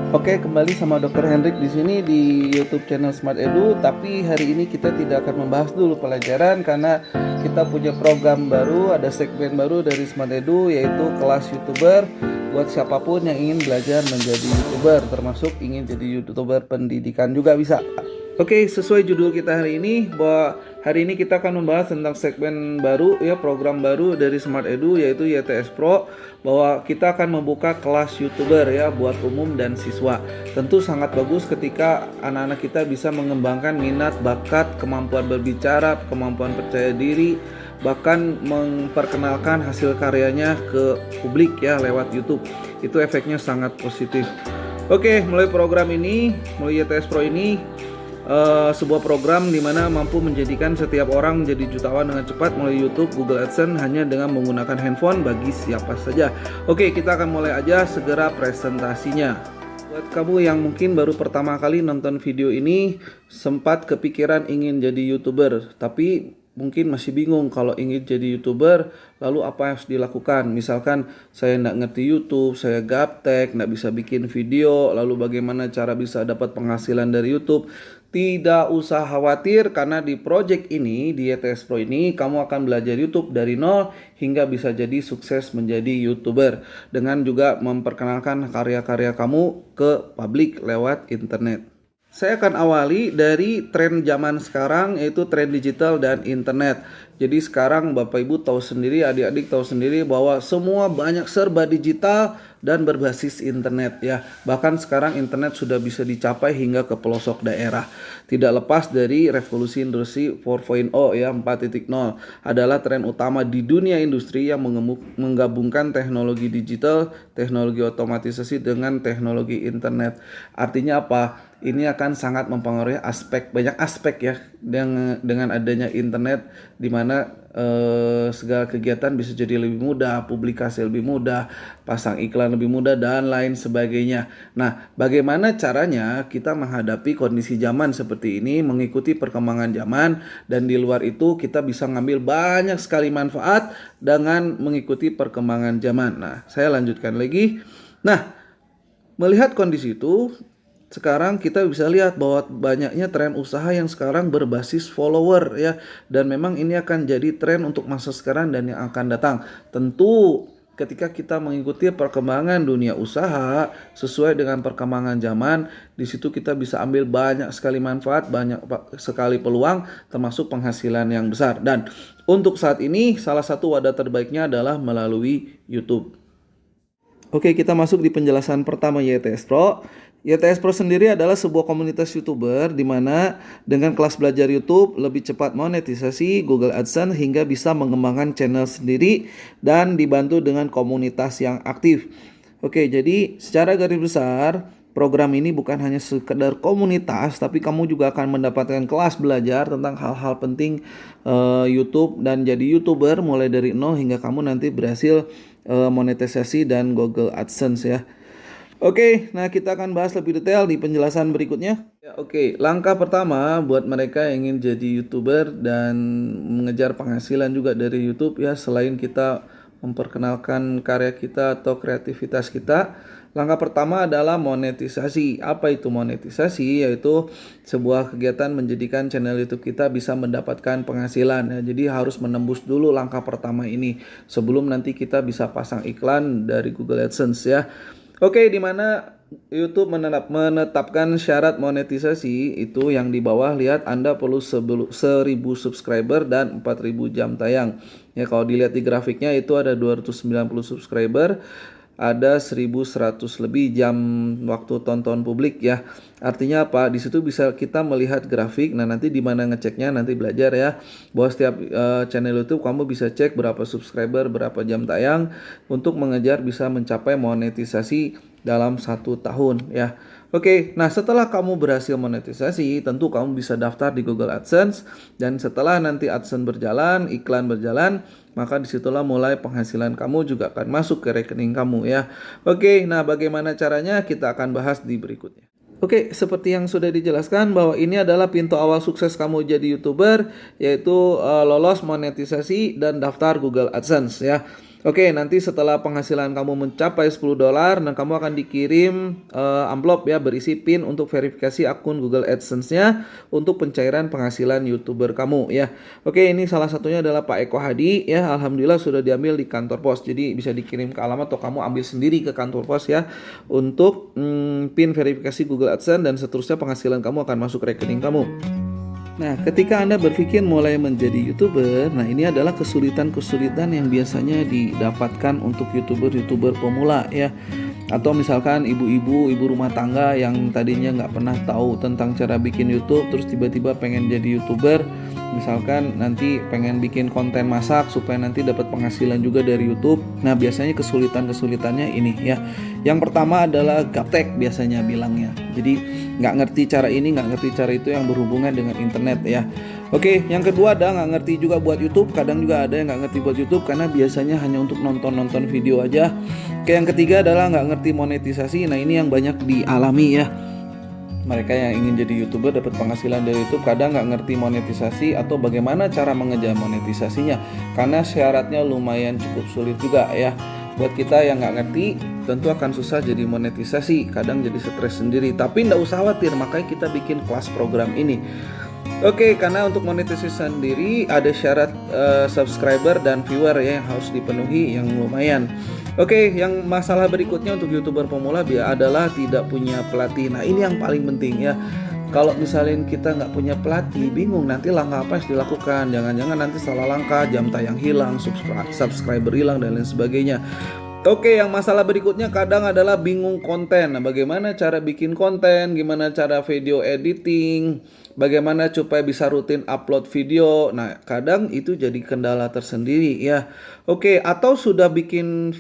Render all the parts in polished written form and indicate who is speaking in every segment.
Speaker 1: Oke, kembali sama Dr. Hendrik di sini di YouTube channel Smart Edu. Tapi hari ini kita tidak akan membahas dulu pelajaran karena kita punya program baru, ada segmen baru dari Smart Edu yaitu kelas YouTuber buat siapapun yang ingin belajar menjadi YouTuber, termasuk ingin jadi YouTuber pendidikan juga bisa. Oke, sesuai judul kita hari ini, bahwa hari ini kita akan membahas tentang segmen baru ya, program baru dari Smart Edu yaitu YTS Pro, bahwa kita akan membuka kelas YouTuber ya buat umum dan siswa. Tentu sangat bagus ketika anak-anak kita bisa mengembangkan minat, bakat, kemampuan berbicara, kemampuan percaya diri, bahkan memperkenalkan hasil karyanya ke publik ya lewat YouTube. Itu efeknya sangat positif. Oke, mulai program ini, mulai YTS Pro ini sebuah program di mana mampu menjadikan setiap orang menjadi jutawan dengan cepat melalui YouTube, Google AdSense hanya dengan menggunakan handphone bagi siapa saja. Oke, kita akan mulai aja segera presentasinya. Buat kamu yang mungkin baru pertama kali nonton video ini, sempat kepikiran ingin jadi YouTuber, tapi mungkin masih bingung kalau ingin jadi YouTuber, lalu apa yang harus dilakukan? Misalkan saya nggak ngerti YouTube, saya gaptek, nggak bisa bikin video, lalu bagaimana cara bisa dapat penghasilan dari YouTube? Tidak usah khawatir karena di project ini, di YTS Pro ini, kamu akan belajar YouTube dari nol hingga bisa jadi sukses menjadi YouTuber dengan juga memperkenalkan karya-karya kamu ke publik lewat internet. Saya akan awali dari tren zaman sekarang, yaitu tren digital dan internet. Jadi sekarang Bapak Ibu tahu sendiri, adik-adik tahu sendiri bahwa semua banyak serba digital dan berbasis internet ya. Bahkan sekarang internet sudah bisa dicapai hingga ke pelosok daerah. Tidak lepas dari revolusi industri 4.0 ya, 4.0 adalah tren utama di dunia industri yang menggabungkan teknologi digital, teknologi otomatisasi dengan teknologi internet. Artinya apa? Ini akan sangat mempengaruhi banyak aspek ya dengan adanya internet, di mana segala kegiatan bisa jadi lebih mudah, publikasi lebih mudah, pasang iklan lebih mudah dan lain sebagainya. Nah, bagaimana caranya kita menghadapi kondisi zaman seperti ini, mengikuti perkembangan zaman, dan di luar itu kita bisa ngambil banyak sekali manfaat dengan mengikuti perkembangan zaman. Nah, saya lanjutkan lagi. Nah, melihat kondisi itu, sekarang kita bisa lihat bahwa banyaknya tren usaha yang sekarang berbasis follower ya, dan memang ini akan jadi tren untuk masa sekarang dan yang akan datang. Tentu ketika kita mengikuti perkembangan dunia usaha sesuai dengan perkembangan zaman, di situ kita bisa ambil banyak sekali manfaat, banyak sekali peluang, termasuk penghasilan yang besar. Dan untuk saat ini salah satu wadah terbaiknya adalah melalui YouTube. Oke, kita masuk di penjelasan pertama YTS Pro. YTS Pro sendiri adalah sebuah komunitas YouTuber di mana dengan kelas belajar YouTube lebih cepat monetisasi Google AdSense hingga bisa mengembangkan channel sendiri dan dibantu dengan komunitas yang aktif. Oke, jadi secara garis besar program ini bukan hanya sekedar komunitas, tapi kamu juga akan mendapatkan kelas belajar tentang hal-hal penting YouTube dan jadi YouTuber mulai dari nol hingga kamu nanti berhasil monetisasi dan Google AdSense ya. Oke, nah kita akan bahas lebih detail di penjelasan berikutnya. Ya, oke, langkah pertama buat mereka yang ingin jadi YouTuber dan mengejar penghasilan juga dari YouTube ya, selain kita memperkenalkan karya kita atau kreativitas kita, langkah pertama adalah monetisasi. Apa itu monetisasi? Yaitu sebuah kegiatan menjadikan channel YouTube kita bisa mendapatkan penghasilan ya. Jadi harus menembus dulu langkah pertama ini sebelum nanti kita bisa pasang iklan dari Google AdSense ya. Oke, di mana YouTube menetapkan syarat monetisasi itu yang di bawah, lihat Anda perlu 1000 subscriber dan 4000 jam tayang. Ya, kalau dilihat di grafiknya itu ada 290 subscriber, ada 1100 lebih jam waktu tonton publik ya. Artinya apa? Di situ bisa kita melihat grafik. Nah, nanti di mana ngeceknya nanti belajar ya. Bahwa setiap channel YouTube kamu bisa cek berapa subscriber, berapa jam tayang untuk mengejar bisa mencapai monetisasi dalam 1 tahun ya. Oke, nah setelah kamu berhasil monetisasi, tentu kamu bisa daftar di Google AdSense, dan setelah nanti AdSense berjalan, iklan berjalan, maka disitulah mulai penghasilan kamu juga akan masuk ke rekening kamu ya. Oke, nah bagaimana caranya kita akan bahas di berikutnya. Oke, seperti yang sudah dijelaskan bahwa ini adalah pintu awal sukses kamu jadi YouTuber, yaitu lolos monetisasi dan daftar Google AdSense ya. Oke, nanti setelah penghasilan kamu mencapai $10 dan kamu akan dikirim amplop ya berisi PIN untuk verifikasi akun Google AdSense-nya untuk pencairan penghasilan YouTuber kamu ya. Oke, ini salah satunya adalah Pak Eko Hadi ya. Alhamdulillah sudah diambil di kantor pos. Jadi bisa dikirim ke alamat atau kamu ambil sendiri ke kantor pos ya untuk PIN verifikasi Google AdSense dan seterusnya penghasilan kamu akan masuk rekening kamu. Nah, ketika Anda berpikir mulai menjadi YouTuber, nah ini adalah kesulitan-kesulitan yang biasanya didapatkan untuk YouTuber-YouTuber pemula ya. Atau misalkan ibu-ibu, ibu rumah tangga yang tadinya nggak pernah tahu tentang cara bikin YouTube, terus tiba-tiba pengen jadi YouTuber. Misalkan nanti pengen bikin konten masak supaya nanti dapat penghasilan juga dari YouTube. Nah, biasanya kesulitan-kesulitannya ini ya. Yang pertama adalah gaptek biasanya bilangnya. Jadi nggak ngerti cara ini, nggak ngerti cara itu yang berhubungan dengan internet ya. Oke, yang kedua ada nggak ngerti juga buat YouTube. Kadang juga ada yang nggak ngerti buat YouTube karena biasanya hanya untuk nonton-nonton video aja. Oke, yang ketiga adalah nggak ngerti monetisasi. Nah, ini yang banyak dialami ya. Mereka yang ingin jadi YouTuber dapat penghasilan dari YouTube kadang nggak ngerti monetisasi atau bagaimana cara mengejar monetisasinya karena syaratnya lumayan cukup sulit juga ya. Buat kita yang nggak ngerti tentu akan susah jadi monetisasi, kadang jadi stres sendiri. Tapi nggak usah khawatir, makanya kita bikin kelas program ini. Oke, karena untuk monetisasi sendiri ada syarat subscriber dan viewer ya yang harus dipenuhi yang lumayan. Oke, yang masalah berikutnya untuk YouTuber pemula adalah tidak punya pelatih. Nah, ini yang paling penting ya. Kalau misalnya kita nggak punya pelatih, bingung nanti langkah apa yang harus dilakukan. Jangan-jangan nanti salah langkah, jam tayang hilang, subscriber hilang dan lain sebagainya. Oke, yang masalah berikutnya kadang adalah bingung konten. Nah, bagaimana cara bikin konten, gimana cara video editing, bagaimana supaya bisa rutin upload video. Nah, kadang itu jadi kendala tersendiri ya. Oke, atau sudah bikin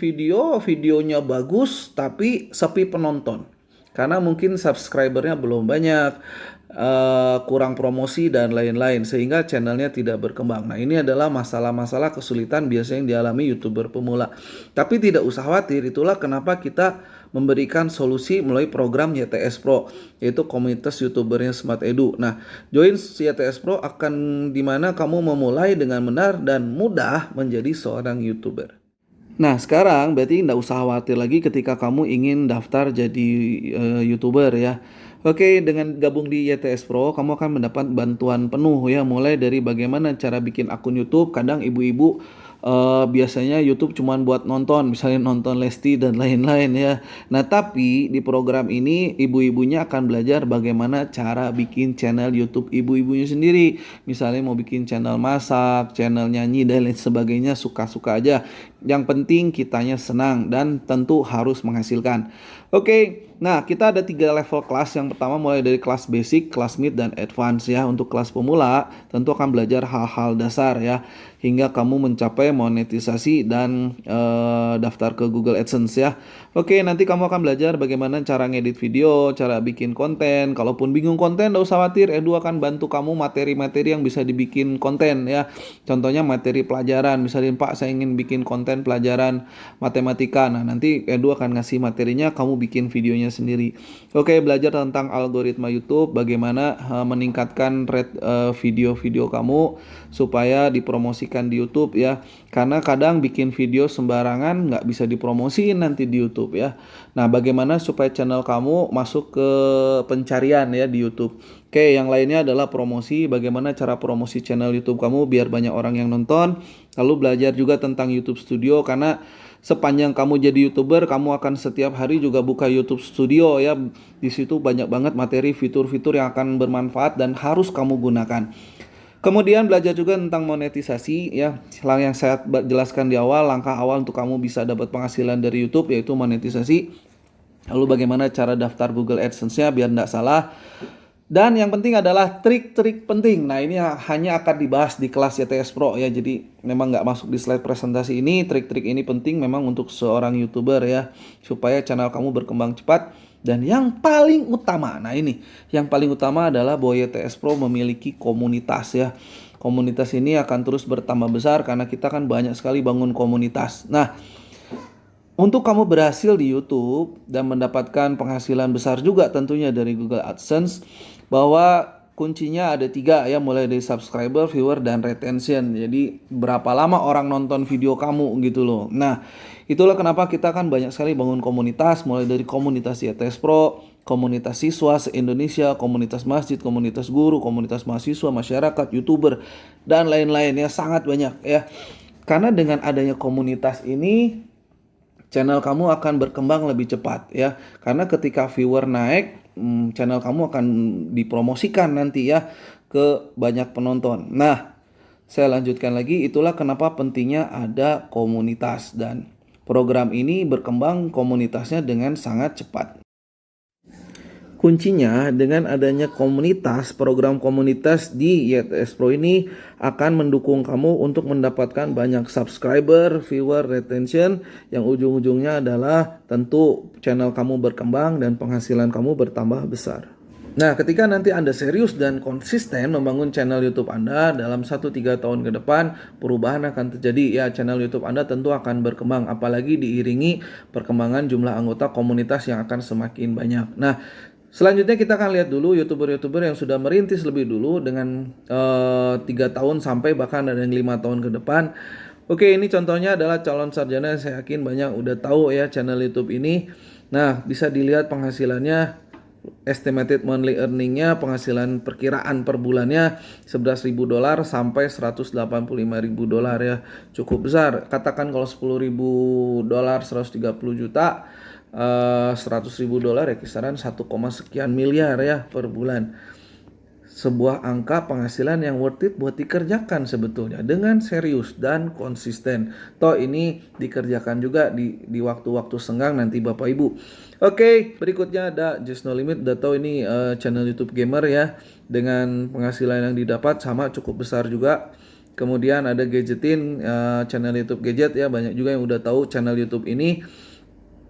Speaker 1: videonya bagus tapi sepi penonton. Karena mungkin subscribernya belum banyak, kurang promosi dan lain-lain sehingga channelnya tidak berkembang. Nah, ini adalah masalah-masalah kesulitan biasanya yang dialami YouTuber pemula. Tapi tidak usah khawatir, itulah kenapa kita memberikan solusi melalui program YTS Pro, yaitu komunitas YouTubernya Smart Edu. Nah, join YTS Pro akan dimana kamu memulai dengan benar dan mudah menjadi seorang YouTuber. Nah, sekarang berarti nggak usah khawatir lagi ketika kamu ingin daftar jadi YouTuber ya. Oke, dengan gabung di YTS Pro, kamu akan mendapat bantuan penuh ya, mulai dari bagaimana cara bikin akun YouTube. Kadang ibu-ibu biasanya YouTube cuma buat nonton, misalnya nonton Lesti dan lain-lain ya. Nah, tapi di program ini ibu-ibunya akan belajar bagaimana cara bikin channel YouTube ibu-ibunya sendiri. Misalnya mau bikin channel masak, channel nyanyi dan lain sebagainya, suka-suka aja. Yang penting kitanya senang dan tentu harus menghasilkan. Oke, nah kita ada 3 level kelas. Yang pertama mulai dari kelas basic, kelas mid, dan advance ya. Untuk kelas pemula tentu akan belajar hal-hal dasar ya, hingga kamu mencapai monetisasi dan daftar ke Google AdSense ya. Oke, nanti kamu akan belajar bagaimana cara ngedit video, cara bikin konten. Kalaupun bingung konten, gak usah khawatir, Edu akan bantu kamu materi-materi yang bisa dibikin konten ya. Contohnya materi pelajaran, misalnya Pak saya ingin bikin konten pelajaran matematika. Nah, nanti Edu akan ngasih materinya, kamu bikin videonya sendiri. Oke, belajar tentang algoritma YouTube, bagaimana meningkatkan rate video-video kamu supaya dipromosikan di YouTube ya. Karena kadang bikin video sembarangan nggak bisa dipromosiin nanti di YouTube ya. Nah, bagaimana supaya channel kamu masuk ke pencarian ya di YouTube. Oke, yang lainnya adalah promosi, bagaimana cara promosi channel YouTube kamu biar banyak orang yang nonton. Lalu belajar juga tentang YouTube Studio, karena sepanjang kamu jadi YouTuber, kamu akan setiap hari juga buka YouTube Studio ya. Di situ banyak banget materi fitur-fitur yang akan bermanfaat dan harus kamu gunakan. Kemudian belajar juga tentang monetisasi ya. Yang saya jelaskan di awal, langkah awal untuk kamu bisa dapat penghasilan dari YouTube yaitu monetisasi. Lalu bagaimana cara daftar Google AdSense-nya biar tidak salah. Dan yang penting adalah trik-trik penting. Nah, ini hanya akan dibahas di kelas YTS Pro ya. Jadi memang nggak masuk di slide presentasi ini. Trik-trik ini penting memang untuk seorang YouTuber ya, supaya channel kamu berkembang cepat. Dan yang paling utama, nah ini yang paling utama adalah bahwa YTS Pro memiliki komunitas ya. Komunitas ini akan terus bertambah besar karena kita kan banyak sekali bangun komunitas. Nah, untuk kamu berhasil di YouTube dan mendapatkan penghasilan besar juga tentunya dari Google AdSense, bahwa kuncinya ada 3 ya, mulai dari subscriber, viewer, dan retention. Jadi berapa lama orang nonton video kamu gitu loh. Nah, itulah kenapa kita kan banyak sekali bangun komunitas, mulai dari komunitas IETS Pro, komunitas siswa se-Indonesia, komunitas masjid, komunitas guru, komunitas mahasiswa, masyarakat, YouTuber, dan lain-lain ya, sangat banyak ya. Karena dengan adanya komunitas ini, channel kamu akan berkembang lebih cepat ya. Karena ketika viewer naik, channel kamu akan dipromosikan nanti ya ke banyak penonton. Nah, saya lanjutkan lagi, itulah kenapa pentingnya ada komunitas, dan program ini berkembang komunitasnya dengan sangat cepat. Kuncinya dengan adanya komunitas, program komunitas di IETS Pro ini akan mendukung kamu untuk mendapatkan banyak subscriber, viewer, retention, yang ujung-ujungnya adalah tentu channel kamu berkembang dan penghasilan kamu bertambah besar. Nah, ketika nanti Anda serius dan konsisten membangun channel YouTube Anda, dalam 1-3 tahun ke depan perubahan akan terjadi ya. Channel YouTube Anda tentu akan berkembang, apalagi diiringi perkembangan jumlah anggota komunitas yang akan semakin banyak. Nah, selanjutnya kita akan lihat dulu YouTuber-YouTuber yang sudah merintis lebih dulu dengan 3 tahun sampai bahkan ada yang 5 tahun ke depan. Oke, ini contohnya adalah calon sarjana, saya yakin banyak udah tahu ya channel YouTube ini. Nah, bisa dilihat penghasilannya, estimated monthly earningnya, penghasilan perkiraan per bulannya $11.000 sampai $185.000 ya, cukup besar. Katakan kalau $10.000 130 juta, $100.000 ya kisaran 1, sekian miliar ya per bulan. Sebuah angka penghasilan yang worth it buat dikerjakan sebetulnya dengan serius dan konsisten. Toh ini dikerjakan juga di waktu-waktu senggang nanti Bapak Ibu. Oke, berikutnya ada Just No Limit. Udah tahu ini channel YouTube gamer ya, dengan penghasilan yang didapat sama cukup besar juga. Kemudian ada Gadgetin, channel YouTube gadget ya, banyak juga yang udah tahu channel YouTube ini.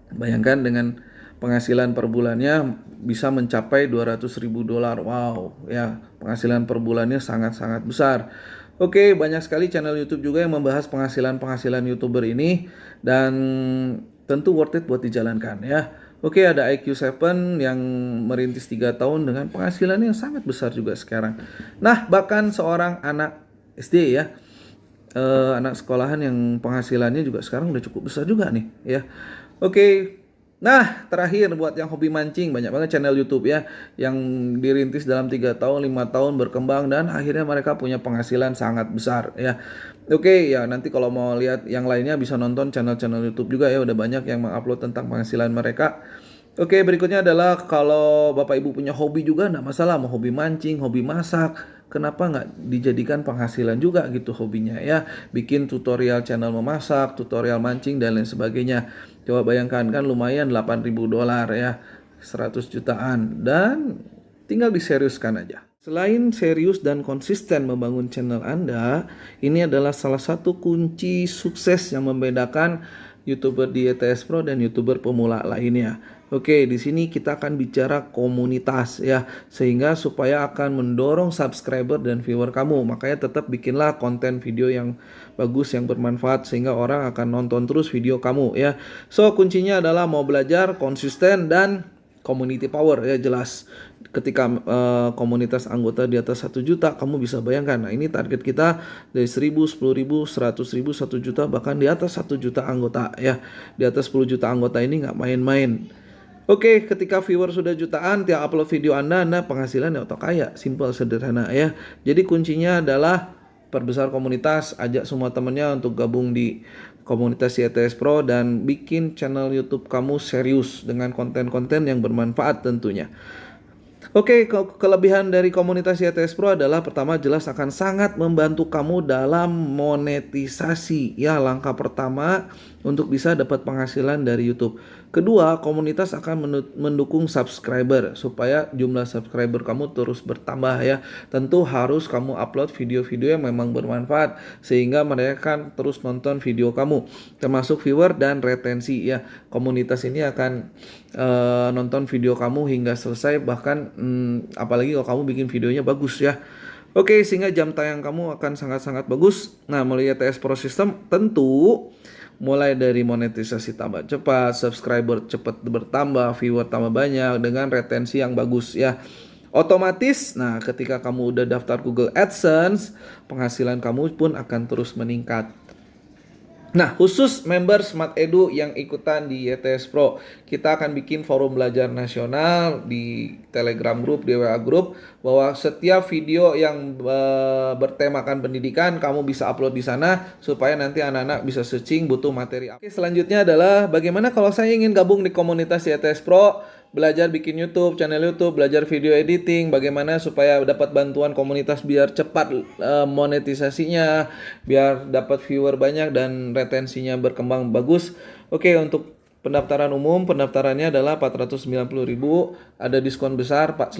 Speaker 1: Bayangkan dengan penghasilan per bulannya bisa mencapai $200.000. Wow, ya, penghasilan per bulannya sangat-sangat besar. Oke, banyak sekali channel YouTube juga yang membahas penghasilan YouTuber ini, dan tentu worth it buat dijalankan ya. Oke, ada IQ7 yang merintis 3 tahun dengan penghasilan yang sangat besar juga sekarang. Nah, bahkan seorang anak SD ya, anak sekolahan yang penghasilannya juga sekarang udah cukup besar juga nih ya. Oke. Nah, terakhir buat yang hobi mancing, banyak banget channel YouTube ya yang dirintis dalam 3 tahun, 5 tahun berkembang dan akhirnya mereka punya penghasilan sangat besar ya. Oke, ya nanti kalau mau lihat yang lainnya bisa nonton channel-channel YouTube juga ya, udah banyak yang mengupload tentang penghasilan mereka. Oke, berikutnya adalah kalau Bapak Ibu punya hobi juga, nggak masalah, mau hobi mancing, hobi masak, kenapa nggak dijadikan penghasilan juga gitu hobinya ya. Bikin tutorial channel memasak, tutorial mancing, dan lain sebagainya. Coba bayangkan kan lumayan $8.000 ya, 100 jutaan, dan tinggal diseriuskan aja. Selain serius dan konsisten membangun channel Anda, ini adalah salah satu kunci sukses yang membedakan YouTuber di IETS Pro dan YouTuber pemula lainnya. Oke, di sini kita akan bicara komunitas ya, sehingga supaya akan mendorong subscriber dan viewer kamu. Makanya tetap bikinlah konten video yang bagus, yang bermanfaat, sehingga orang akan nonton terus video kamu ya. So, kuncinya adalah mau belajar, konsisten, dan community power ya, jelas. Ketika komunitas anggota di atas 1 juta, kamu bisa bayangkan. Nah, ini target kita dari 1.000, 10.000, 100.000, 1 juta, bahkan di atas 1 juta anggota ya. Di atas 10 juta anggota ini nggak main-main. Oke, ketika viewer sudah jutaan, tiap upload video Anda penghasilan ya otak kaya, simple, sederhana ya. Jadi kuncinya adalah perbesar komunitas, ajak semua temennya untuk gabung di komunitas IETS Pro, dan bikin channel YouTube kamu serius dengan konten-konten yang bermanfaat tentunya. Oke, kelebihan dari komunitas IETS Pro adalah pertama, jelas akan sangat membantu kamu dalam monetisasi ya, langkah pertama untuk bisa dapat penghasilan dari YouTube. Kedua, komunitas akan mendukung subscriber supaya jumlah subscriber kamu terus bertambah ya. Tentu harus kamu upload video-video yang memang bermanfaat sehingga mereka kan terus nonton video kamu, termasuk viewer dan retensi ya. Komunitas ini akan nonton video kamu hingga selesai, bahkan apalagi kalau kamu bikin videonya bagus ya. Oke, sehingga jam tayang kamu akan sangat-sangat bagus. Nah, melalui IETS Pro System tentu mulai dari monetisasi tambah cepat, subscriber cepat bertambah, viewer tambah banyak dengan retensi yang bagus ya. Otomatis, nah ketika kamu udah daftar Google AdSense, penghasilan kamu pun akan terus meningkat. Nah, khusus member Smart Edu yang ikutan di YTS Pro, kita akan bikin forum belajar nasional di Telegram Group, di WA Group, bahwa setiap video yang bertemakan pendidikan, kamu bisa upload di sana, supaya nanti anak-anak bisa searching butuh materi. Oke, selanjutnya adalah bagaimana kalau saya ingin gabung di komunitas YTS Pro, belajar bikin YouTube, channel YouTube, belajar video editing, bagaimana supaya dapat bantuan komunitas biar cepat monetisasinya, biar dapat viewer banyak dan retensinya berkembang bagus. Oke, untuk pendaftaran umum, pendaftarannya adalah 490.000, ada diskon besar 50%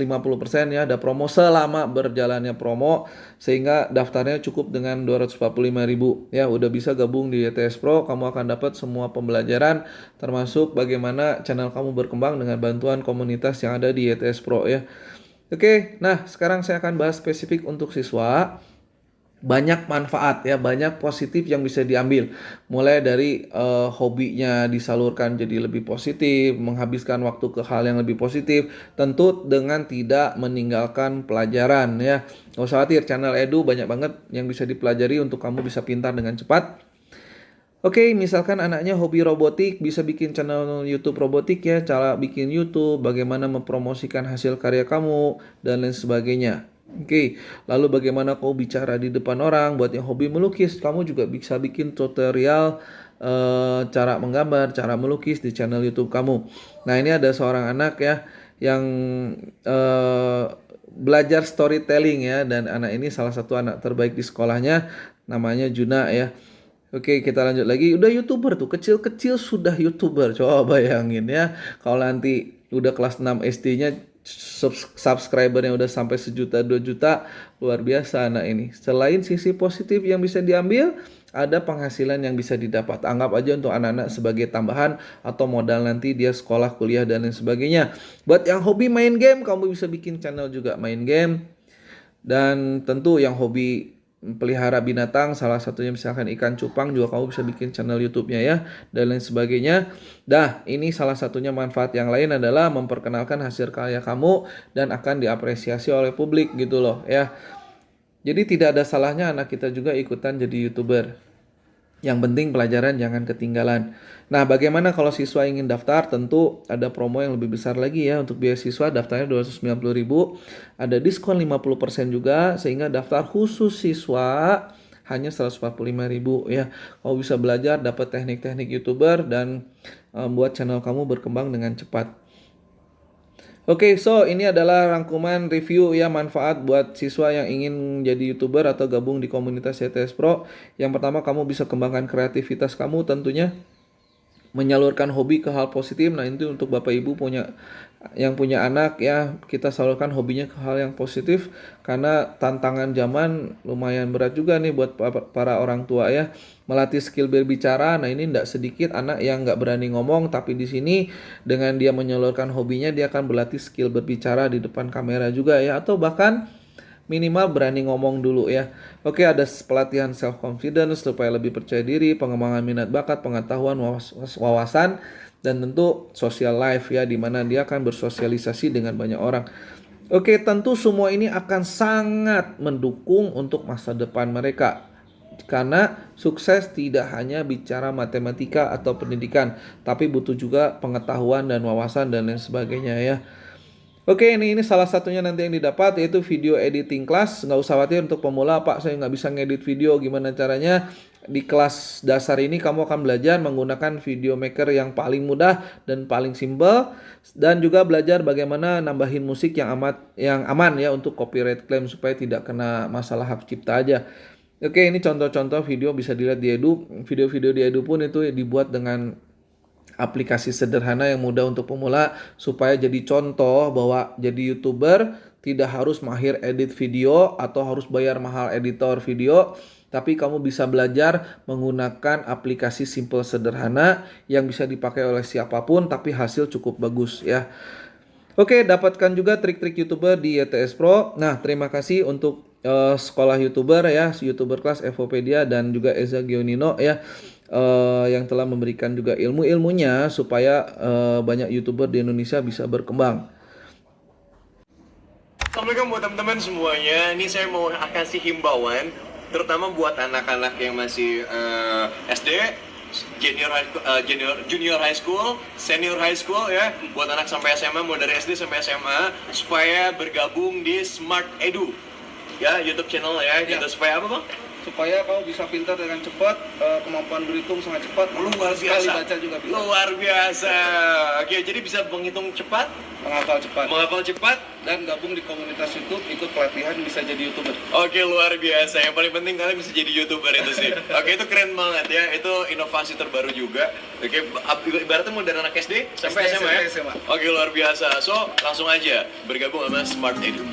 Speaker 1: ya, ada promo selama berjalannya promo, sehingga daftarnya cukup dengan 245.000 ya, udah bisa gabung di YTS Pro, kamu akan dapat semua pembelajaran termasuk bagaimana channel kamu berkembang dengan bantuan komunitas yang ada di YTS Pro ya. Oke, nah sekarang saya akan bahas spesifik untuk siswa. Banyak manfaat ya, banyak positif yang bisa diambil. Mulai dari hobinya disalurkan jadi lebih positif, menghabiskan waktu ke hal yang lebih positif, tentu dengan tidak meninggalkan pelajaran ya. Nggak usah khawatir, channel Edu banyak banget yang bisa dipelajari untuk kamu bisa pintar dengan cepat. Oke, misalkan anaknya hobi robotik, bisa bikin channel YouTube robotik ya, cara bikin YouTube, bagaimana mempromosikan hasil karya kamu, dan lain sebagainya. Oke, lalu bagaimana kau bicara di depan orang, buat yang hobi melukis, kamu juga bisa bikin tutorial cara menggambar, cara melukis di channel YouTube kamu. Nah, ini ada seorang anak ya, yang belajar storytelling ya, dan anak ini salah satu anak terbaik di sekolahnya, namanya Juna ya. Oke, kita lanjut lagi. Udah YouTuber tuh, kecil-kecil sudah YouTuber. Coba bayangin ya, kalau nanti udah kelas 6 SD-nya subscribernya udah sampai 1 juta, 2 juta, luar biasa anak ini. Selain sisi positif yang bisa diambil, ada penghasilan yang bisa didapat. Anggap aja untuk anak-anak sebagai tambahan atau modal nanti dia sekolah, kuliah, dan lain sebagainya. Buat yang hobi main game, kamu bisa bikin channel juga main game. Dan tentu yang hobi pelihara binatang, salah satunya misalkan ikan cupang, juga kamu bisa bikin channel YouTube-nya ya, dan lain sebagainya. Dah, ini salah satunya manfaat yang lain adalah memperkenalkan hasil karya kamu dan akan diapresiasi oleh publik gitu loh ya. Jadi tidak ada salahnya anak kita juga ikutan jadi YouTuber. Yang penting pelajaran jangan ketinggalan. Nah, bagaimana kalau siswa ingin daftar? Tentu ada promo yang lebih besar lagi ya. Untuk biaya siswa daftarnya 290.000. Ada diskon 50% juga, sehingga daftar khusus siswa hanya 145.000 ya. Kau bisa belajar, dapat teknik-teknik YouTuber, dan buat channel kamu berkembang dengan cepat. Oke, so ini adalah rangkuman review ya, manfaat buat siswa yang ingin jadi YouTuber atau gabung di komunitas YTS Pro. Yang pertama, kamu bisa kembangkan kreativitas kamu tentunya, menyalurkan hobi ke hal positif. Nah, itu untuk Bapak Ibu yang punya anak ya, kita salurkan hobinya ke hal yang positif, karena tantangan zaman lumayan berat juga nih buat para orang tua ya, melatih skill berbicara. Nah, ini tidak sedikit anak yang nggak berani ngomong, tapi di sini dengan dia menyalurkan hobinya, dia akan berlatih skill berbicara di depan kamera juga ya, atau bahkan minimal berani ngomong dulu ya. Oke, ada pelatihan self confidence supaya lebih percaya diri, pengembangan minat bakat, pengetahuan, wawasan, dan tentu social life ya, di mana dia akan bersosialisasi dengan banyak orang. Oke, tentu semua ini akan sangat mendukung untuk masa depan mereka. Karena sukses tidak hanya bicara matematika atau pendidikan, tapi butuh juga pengetahuan dan wawasan dan lain sebagainya ya. Oke, ini salah satunya nanti yang didapat, yaitu video editing class. Nggak usah khawatir untuk pemula, Pak, saya nggak bisa ngedit video, gimana caranya? Di kelas dasar ini kamu akan belajar menggunakan video maker yang paling mudah dan paling simple, dan juga belajar bagaimana nambahin musik yang aman ya untuk copyright claim, supaya tidak kena masalah hak cipta aja. Oke, ini contoh-contoh video bisa dilihat di Edu. Video-video di Edu pun itu dibuat dengan aplikasi sederhana yang mudah untuk pemula, supaya jadi contoh bahwa jadi YouTuber tidak harus mahir edit video atau harus bayar mahal editor video, tapi kamu bisa belajar menggunakan aplikasi simple sederhana yang bisa dipakai oleh siapapun tapi hasil cukup bagus ya. Oke, dapatkan juga trik-trik YouTuber di YTS Pro. Nah, terima kasih untuk sekolah YouTuber ya, YouTuber kelas Evopedia, dan juga Eza Gionino ya, yang telah memberikan juga ilmu-ilmunya supaya banyak YouTuber di Indonesia bisa berkembang.
Speaker 2: Assalamualaikum buat teman-teman semuanya. Ini saya mau kasih himbauan, terutama buat anak-anak yang masih SD, junior high school, senior high school ya. Buat anak sampai SMA, mau dari SD sampai SMA, supaya bergabung di Smart Edu, ya YouTube channel ya. Gitu. Supaya apa bang?
Speaker 1: Supaya kau bisa pintar dengan cepat, kemampuan berhitung sangat cepat,
Speaker 2: Luar
Speaker 1: sekali
Speaker 2: biasa.
Speaker 1: baca juga bisa.
Speaker 2: Luar biasa. Oke, jadi bisa menghitung cepat,
Speaker 1: menghafal cepat,
Speaker 2: cepat.
Speaker 1: dan gabung di komunitas YouTube, ikut pelatihan bisa jadi YouTuber.
Speaker 2: Oke, luar biasa. Yang paling penting kalian bisa jadi YouTuber itu sih. Oke, itu keren banget ya. Itu inovasi terbaru juga. Oke, ibaratnya mau dari anak SD sampai SMA ya. Oke, luar biasa. So, langsung aja bergabung sama Smart Edu.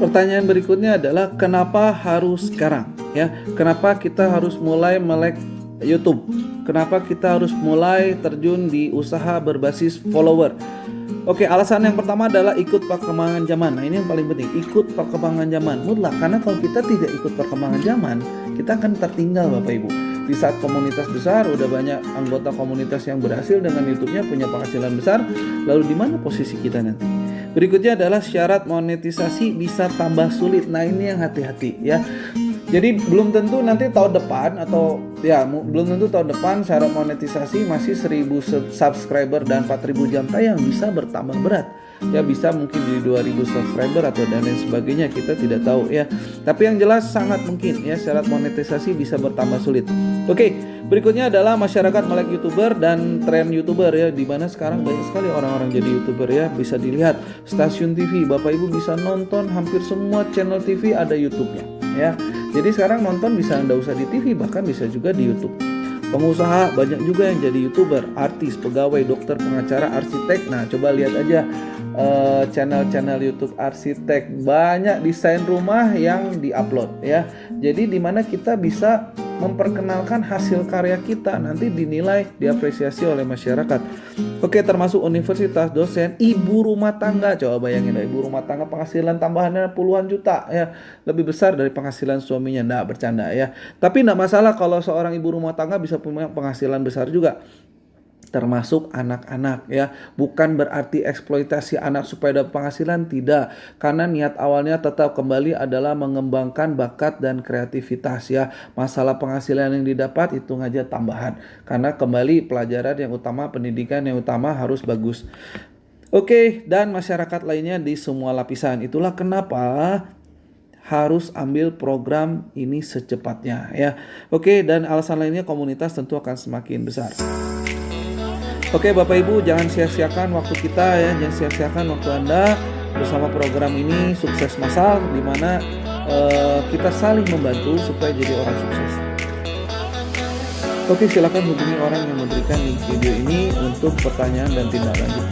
Speaker 1: Pertanyaan berikutnya adalah kenapa harus sekarang ya? Kenapa kita harus mulai melek YouTube? Kenapa kita harus mulai terjun di usaha berbasis follower? Oke, alasan yang pertama adalah ikut perkembangan zaman. Nah, ini yang paling penting, ikut perkembangan zaman mutlak. Karena kalau kita tidak ikut perkembangan zaman, kita akan tertinggal Bapak Ibu. Di saat komunitas besar, udah banyak anggota komunitas yang berhasil dengan YouTube-nya, punya penghasilan besar. Lalu di mana posisi kita nanti? Berikutnya adalah syarat monetisasi bisa tambah sulit. Nah, ini yang hati-hati ya. Jadi belum tentu nanti tahun depan atau ya belum tentu tahun depan syarat monetisasi masih 1000 subscriber dan 4000 jam tayang, bisa bertambah berat. Ya bisa mungkin di 2000 subscriber atau dan lain sebagainya, kita tidak tahu ya. Tapi yang jelas sangat mungkin ya syarat monetisasi bisa bertambah sulit. Oke, berikutnya adalah masyarakat melek YouTuber dan tren YouTuber ya, di mana sekarang banyak sekali orang-orang jadi YouTuber ya. Bisa dilihat stasiun TV, Bapak Ibu bisa nonton hampir semua channel TV ada YouTube-nya ya. Jadi sekarang nonton bisa Anda usah di TV, bahkan bisa juga di YouTube. Pengusaha banyak juga yang jadi YouTuber, artis, pegawai, dokter, pengacara, arsitek. Nah, coba lihat aja channel-channel YouTube arsitek, banyak desain rumah yang diupload ya. Jadi di mana kita bisa memperkenalkan hasil karya kita, nanti dinilai, diapresiasi oleh masyarakat. Oke, termasuk universitas, dosen, ibu rumah tangga. Coba bayangin, ibu rumah tangga penghasilan tambahannya puluhan juta ya, lebih besar dari penghasilan suaminya. Nah, bercanda ya. Tapi enggak masalah kalau seorang ibu rumah tangga bisa punya penghasilan besar juga. Termasuk anak-anak ya, bukan berarti eksploitasi anak supaya dapat penghasilan, tidak, karena niat awalnya tetap kembali adalah mengembangkan bakat dan kreativitas ya. Masalah penghasilan yang didapat hitung aja tambahan, karena kembali pelajaran yang utama, pendidikan yang utama harus bagus. Oke, dan masyarakat lainnya di semua lapisan. Itulah kenapa harus ambil program ini secepatnya ya. Oke, dan alasan lainnya komunitas tentu akan semakin besar. Oke Bapak Ibu, jangan sia-siakan waktu kita ya, jangan sia-siakan waktu Anda bersama program ini sukses massal, di mana kita saling membantu supaya jadi orang sukses. Oke, silakan hubungi orang yang memberikan link video ini untuk pertanyaan dan tindak lanjut.